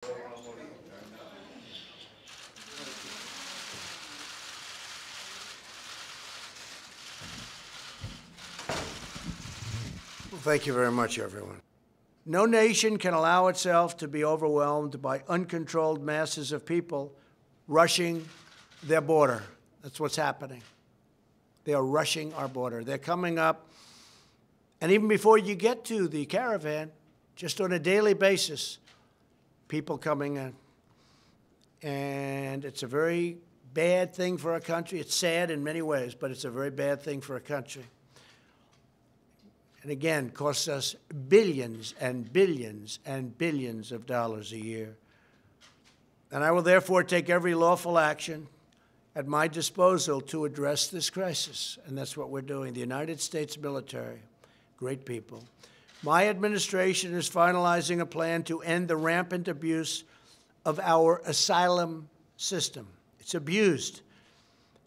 Well, thank you very much, everyone. No nation can allow itself to be overwhelmed by uncontrolled masses of people rushing their border. That's what's happening. They are rushing our border. They're coming up, and even before you get to the caravan, just on a daily basis, people coming in. And it's a very bad thing for our country. It's sad in many ways, but it's a very bad thing for a country. And again, costs us billions and billions and billions of dollars a year. And I will therefore take every lawful action at my disposal to address this crisis. And that's what we're doing. The United States military, great people. My administration is finalizing a plan to end the rampant abuse of our asylum system. It's abused,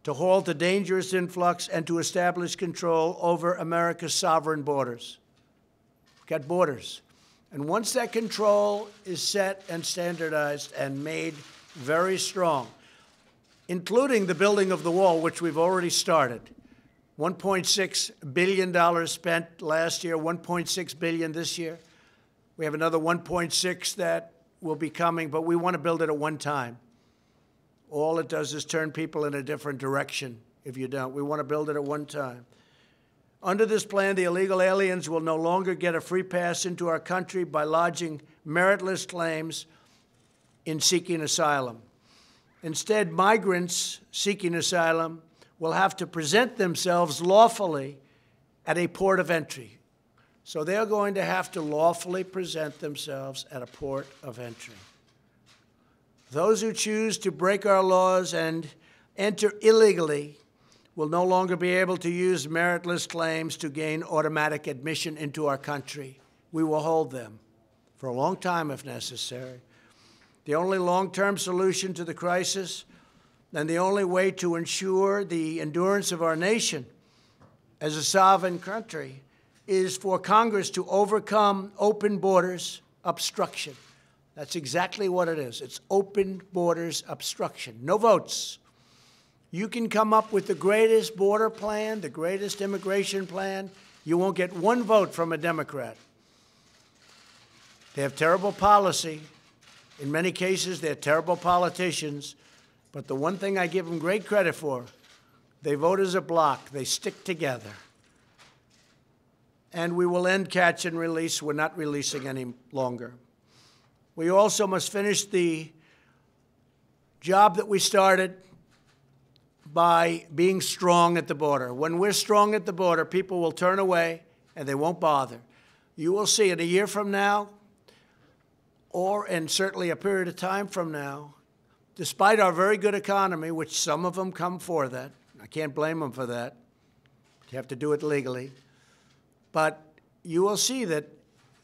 to halt a dangerous influx and to establish control over America's sovereign borders. We've got borders. And once that control is set and standardized and made very strong, including the building of the wall, which we've already started, $1.6 billion spent last year, $1.6 billion this year. We have another 1.6 that will be coming, but we want to build it at one time. All it does is turn people in a different direction if you don't. We want to build it at one time. Under this plan, the illegal aliens will no longer get a free pass into our country by lodging meritless claims in seeking asylum. Instead, migrants seeking asylum will have to present themselves lawfully at a port of entry. So they're going to have to lawfully present themselves at a port of entry. Those who choose to break our laws and enter illegally will no longer be able to use meritless claims to gain automatic admission into our country. We will hold them for a long time if necessary. The only long-term solution to the crisis and the only way to ensure the endurance of our nation as a sovereign country is for Congress to overcome open borders obstruction. That's exactly what it is. It's open borders obstruction. No votes. You can come up with the greatest border plan, the greatest immigration plan. You won't get one vote from a Democrat. They have terrible policy. In many cases, they're terrible politicians. But the one thing I give them great credit for, they vote as a bloc. They stick together. And we will end catch and release. We're not releasing any longer. We also must finish the job that we started by being strong at the border. When we're strong at the border, people will turn away and they won't bother. You will see in a year from now, and certainly a period of time from now, despite our very good economy, which some of them come for that, I can't blame them for that. You have to do it legally. But you will see that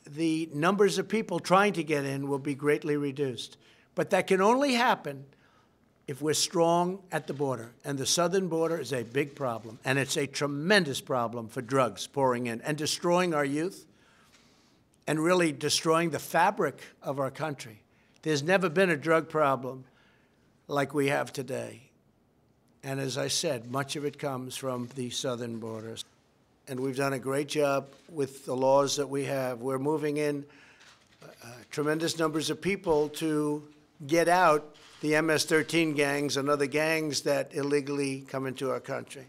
the numbers of people trying to get in will be greatly reduced. But that can only happen if we're strong at the border. And the southern border is a big problem. And it's a tremendous problem for drugs pouring in and destroying our youth and really destroying the fabric of our country. There's never been a drug problem like we have today. And as I said, much of it comes from the southern borders. And we've done a great job with the laws that we have. We're moving in tremendous numbers of people to get out the MS-13 gangs and other gangs that illegally come into our country.